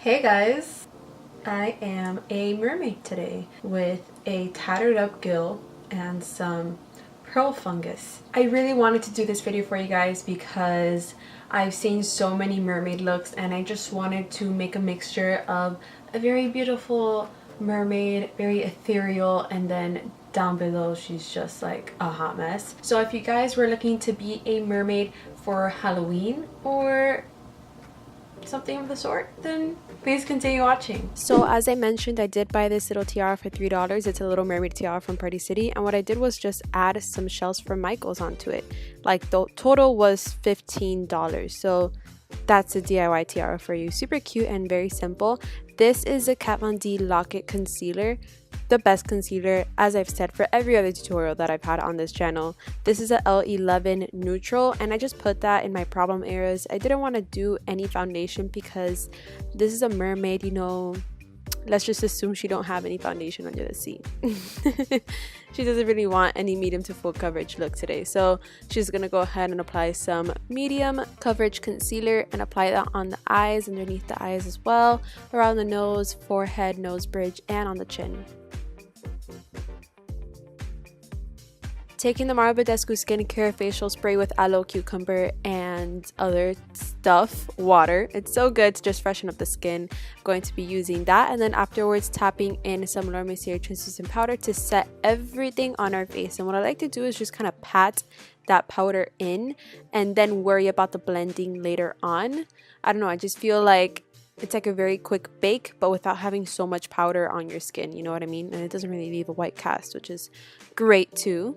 Hey guys, I am a mermaid today with a tattered up gill and some pearl fungus. I really wanted to do this video for you guys because I've seen so many mermaid looks and I just wanted to make a mixture of a very beautiful mermaid, very ethereal, and then down below she's just like a hot mess. So if you guys were looking to be a mermaid for Halloween or something of the sort, then please continue watching. So as I mentioned, I did buy this little tiara for $3. It's a little mermaid tiara from Party City, and what I did was just add some shells from Michael's onto it. Like the total was $15, so that's a DIY tiara for you. Super cute and very simple. This is a Kat Von D Lock-It concealer, the best concealer, as I've said for every other tutorial that I've had on this channel. This is a L11 neutral, and I just put that in my problem areas. I didn't want to do any foundation because this is a mermaid, you know, let's just assume she don't have any foundation under the sea. She doesn't really want any medium to full coverage look today, so she's gonna go ahead and apply some medium coverage concealer and apply that on the eyes, underneath the eyes as well, around the nose, forehead, nose bridge, and on the chin. Taking the Mario Badescu Skincare Facial Spray with Aloe Cucumber and other stuff, water. It's so good to just freshen up the skin. I'm going to be using that, and then afterwards tapping in some Laura Mercier translucent powder to set everything on our face. And what I like to do is just kind of pat that powder in and then worry about the blending later on. I don't know, I just feel like it's like a very quick bake, but without having so much powder on your skin, you know what I mean? And it doesn't really leave a white cast, which is great too.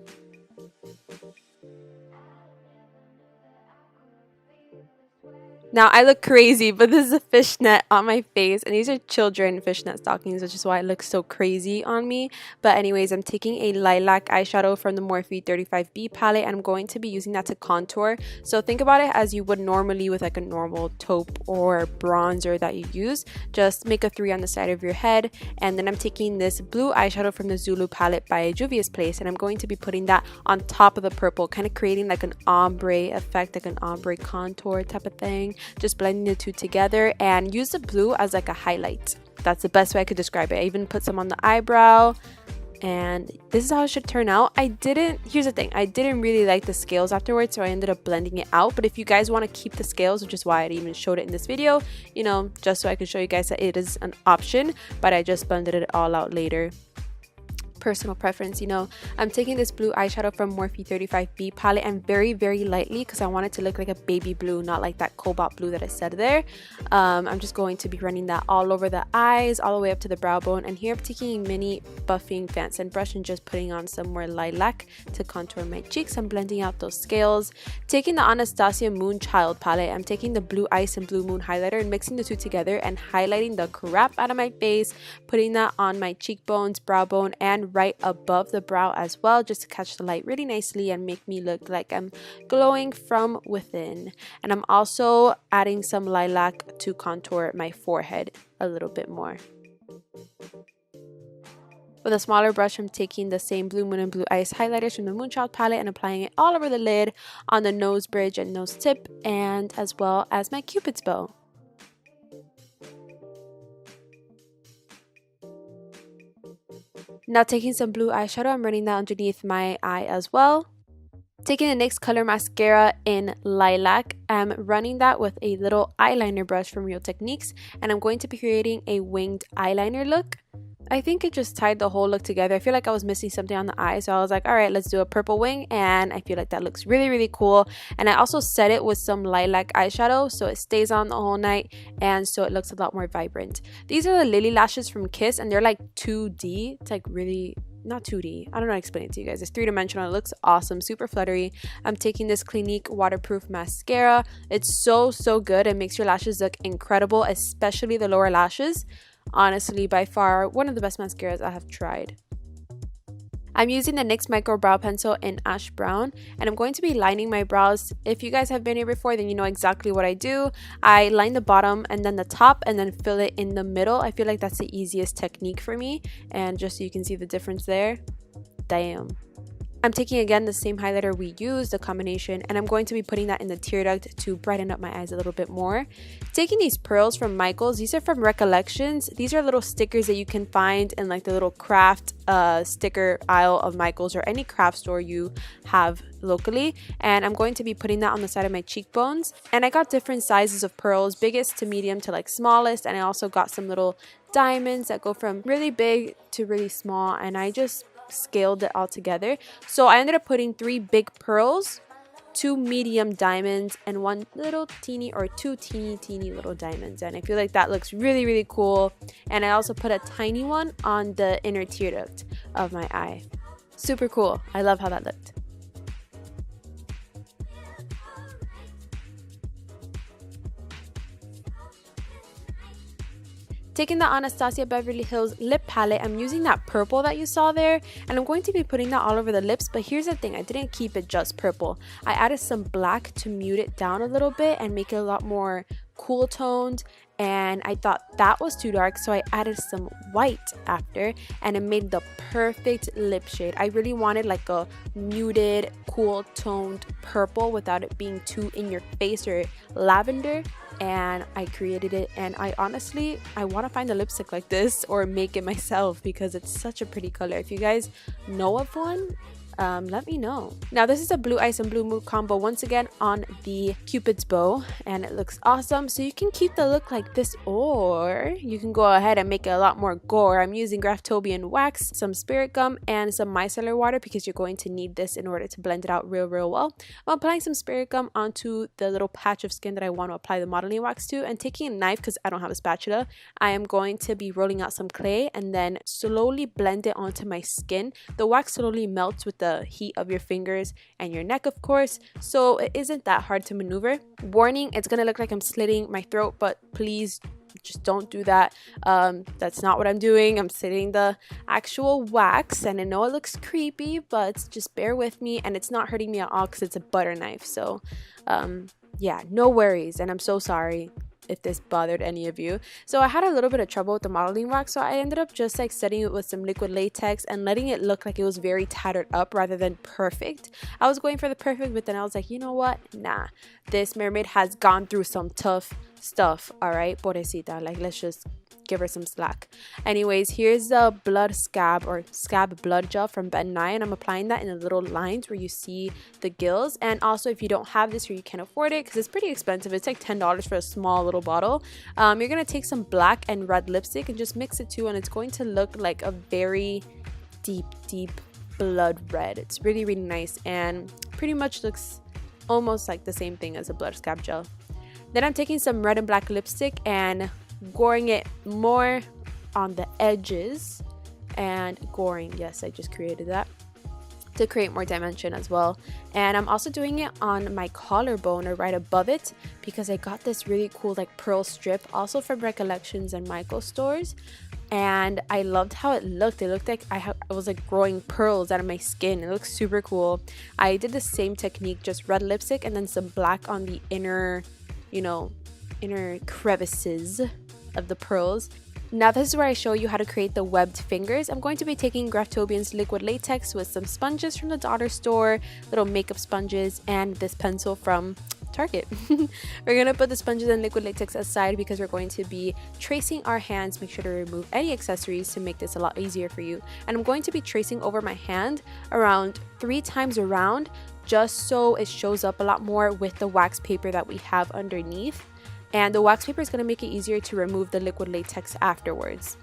Now I look crazy, but this is a fishnet on my face, and these are children fishnet stockings, which is why it looks so crazy on me. But anyways, I'm taking a lilac eyeshadow from the Morphe 35B palette, and I'm going to be using that to contour. So think about it as you would normally with like a normal taupe or bronzer that you use. Just make a 3 on the side of your head, and then I'm taking this blue eyeshadow from the Zulu palette by Juvia's Place, and I'm going to be putting that on top of the purple, kind of creating like an ombre effect, like an ombre contour type of thing. Just blending the two together, and use the blue as like a highlight. That's the best way I could describe it. I even put some on the eyebrow, and this is how it should turn out. Here's the thing, I didn't really like the scales afterwards, so I ended up blending it out. But if you guys want to keep the scales, which is why I even showed it in this video, you know, just so I could show you guys that it is an option, but I just blended it all out later. Personal preference, you know. I'm taking this blue eyeshadow from Morphe 35B palette, and very lightly, because I want it to look like a baby blue, not like that cobalt blue that I said there. I'm just going to be running that all over the eyes, all the way up to the brow bone. And here I'm taking a mini buffing fan and brush and just putting on some more lilac to contour my cheeks. I'm blending out those scales. Taking the Anastasia Moonchild palette, I'm taking the Blue Ice and Blue Moon highlighter and mixing the two together and highlighting the crap out of my face, putting that on my cheekbones, brow bone, and right above the brow as well, just to catch the light really nicely and make me look like I'm glowing from within. And I'm also adding some lilac to contour my forehead a little bit more. With a smaller brush, I'm taking the same Blue Moon and Blue Ice highlighters from the Moonchild palette and applying it all over the lid, on the nose bridge and nose tip, and as well as my Cupid's bow. Now taking some blue eyeshadow, I'm running that underneath my eye as well. Taking the NYX Color Mascara in Lilac, I'm running that with a little eyeliner brush from Real Techniques, and I'm going to be creating a winged eyeliner look. I think it just tied the whole look together. I feel like I was missing something on the eye, so I was like, all right, let's do a purple wing, and I feel like that looks really cool. And I also set it with some lilac eyeshadow, so it stays on the whole night, and so it looks a lot more vibrant. These are the Lily lashes from Kiss, and they're like 2D. It's like really, not 2D. I don't know how to explain it to you guys. It's 3-dimensional. It looks awesome, super fluttery. I'm taking this Clinique waterproof mascara. It's so good. It makes your lashes look incredible, especially the lower lashes. Honestly, by far one of the best mascaras I have tried. I'm using the NYX Micro Brow Pencil in Ash Brown, and I'm going to be lining my brows. If you guys have been here before, then you know exactly what I do. I line the bottom and then the top, and then fill it in the middle. I feel like that's the easiest technique for me, and just so you can see the difference there. Damn. I'm taking again the same highlighter we used, the combination, and I'm going to be putting that in the tear duct to brighten up my eyes a little bit more. Taking these pearls from Michael's, these are from Recollections. These are little stickers that you can find in like the little craft sticker aisle of Michael's or any craft store you have locally, and I'm going to be putting that on the side of my cheekbones. And I got different sizes of pearls, biggest to medium to like smallest, and I also got some little diamonds that go from really big to really small, and I just scaled it all together. So I ended up putting 3 big pearls, 2 medium diamonds, and 1 little teeny or 2 teeny little diamonds, and I feel like that looks really cool. And I also put a tiny one on the inner tear duct of my eye. Super cool. I love how that looked. Taking the Anastasia Beverly Hills lip palette, I'm using that purple that you saw there, and I'm going to be putting that all over the lips. But here's the thing, I didn't keep it just purple. I added some black to mute it down a little bit and make it a lot more cool toned, and I thought that was too dark, so I added some white after, and it made the perfect lip shade. I really wanted like a muted, cool toned purple without it being too in your face or lavender, and I created it. And I honestly want to find a lipstick like this or make it myself because it's such a pretty color. If you guys know of one, let me know. Now this is a blue ice and blue mood combo once again on the Cupid's bow, and it looks awesome. So you can keep the look like this, or you can go ahead and make it a lot more gore. I'm using Graftobian wax, some spirit gum, and some micellar water because you're going to need this in order to blend it out real well. I'm applying some spirit gum onto the little patch of skin that I want to apply the modeling wax to, and taking a knife because I don't have a spatula, I am going to be rolling out some clay and then slowly blend it onto my skin. The wax slowly melts with the heat of your fingers and your neck, of course, so it isn't that hard to maneuver. Warning, it's gonna look like I'm slitting my throat, but please just don't do that. That's not what I'm doing. I'm slitting the actual wax, and I know it looks creepy, but just bear with me, and it's not hurting me at all because it's a butter knife. So yeah, no worries, and I'm so sorry if this bothered any of you. So I had a little bit of trouble with the modeling wax, so I ended up just like setting it with some liquid latex and letting it look like it was very tattered up rather than perfect. I was going for the perfect, but then I was like, you know what, nah, this mermaid has gone through some tough stuff, all right, pobrecita, like let's just give her some slack. Anyways, here's the blood scab or scab blood gel from Ben Nye, and I'm applying that in the little lines where you see the gills. And also, if you don't have this or you can't afford it, because it's pretty expensive, it's like $10 for a small little bottle, you're gonna take some black and red lipstick and just mix it too, and it's going to look like a very deep blood red. It's really nice and pretty much looks almost like the same thing as a blood scab gel. Then I'm taking some red and black lipstick and goring it more on the edges, and goring, yes, I just created that to create more dimension as well. And I'm also doing it on my collarbone or right above it because I got this really cool like pearl strip also from Recollections and Michael's stores, and I loved how it looked. It looked like I was like growing pearls out of my skin. It looks super cool. I did the same technique, just red lipstick and then some black on the inner, you know, inner crevices of the pearls. Now this is where I show you how to create the webbed fingers. I'm going to be taking Graftobian's liquid latex with some sponges from the dollar store, little makeup sponges, and this pencil from Target. We're gonna put the sponges and liquid latex aside because we're going to be tracing our hands. Make sure to remove any accessories to make this a lot easier for you. And I'm going to be tracing over my hand around 3 times around, just so it shows up a lot more with the wax paper that we have underneath. And the wax paper is going to make it easier to remove the liquid latex afterwards.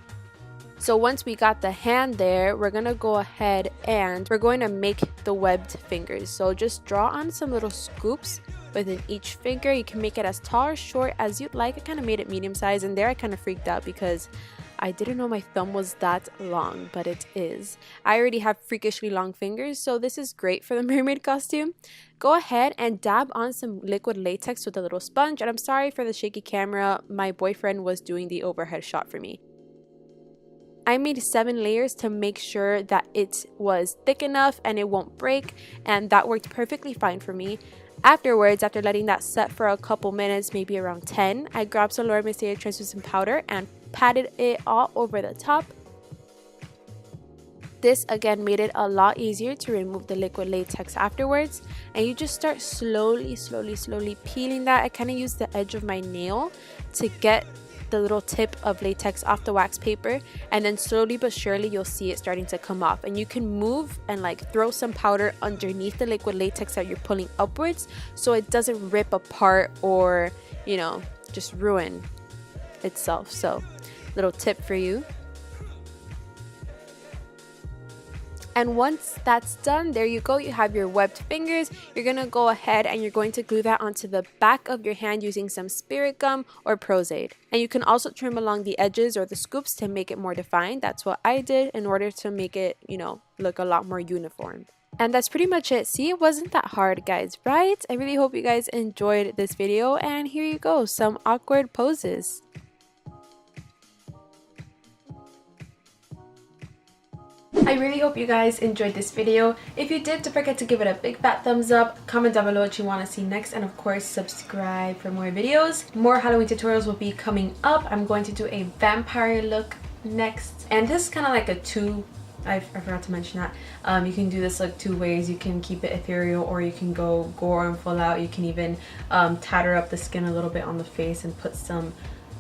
So once we got the hand there, we're going to go ahead and we're going to make the webbed fingers. So just draw on some little scoops within each finger. You can make it as tall or short as you'd like. I kind of made it medium size, and there I kind of freaked out because I didn't know my thumb was that long, but it is. I already have freakishly long fingers, so this is great for the mermaid costume. Go ahead and dab on some liquid latex with a little sponge, and I'm sorry for the shaky camera. My boyfriend was doing the overhead shot for me. I made 7 layers to make sure that it was thick enough and it won't break, and that worked perfectly fine for me. Afterwards, after letting that set for a couple minutes, maybe around 10, I grabbed some Laura Mercier translucent powder and patted it all over the top. This again made it a lot easier to remove the liquid latex afterwards, and you just start slowly peeling that. I kind of use the edge of my nail to get the little tip of latex off the wax paper, and then slowly but surely you'll see it starting to come off, and you can move and like throw some powder underneath the liquid latex that you're pulling upwards so it doesn't rip apart or, you know, just ruin itself. So little tip for you. And once that's done, there you go, you have your webbed fingers. You're gonna go ahead and you're going to glue that onto the back of your hand using some spirit gum or Pros-Aid. And you can also trim along the edges or the scoops to make it more defined. That's what I did in order to make it, you know, look a lot more uniform. And that's pretty much it. See, it wasn't that hard, guys, right? I really hope you guys enjoyed this video, and here you go, some awkward poses. I really hope you guys enjoyed this video. If you did, don't forget to give it a big fat thumbs up, comment down below what you want to see next, and of course subscribe for more videos. More Halloween tutorials will be coming up. I'm going to do a vampire look next, and this is kind of like a I forgot to mention that. You can do this like two ways. You can keep it ethereal, or you can go gore and full out. You can even tatter up the skin a little bit on the face and put some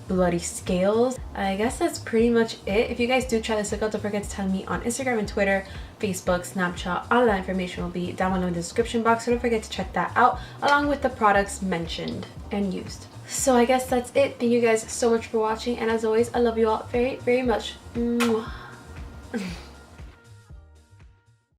bloody scales. I guess that's pretty much it. If you guys do try this look out, don't forget to tell me on Instagram and Twitter, Facebook, Snapchat. All that information will be down below in the description box, so don't forget to check that out along with the products mentioned and used. So I guess that's it. Thank you guys so much for watching, and as always, I love you all very much. Mwah.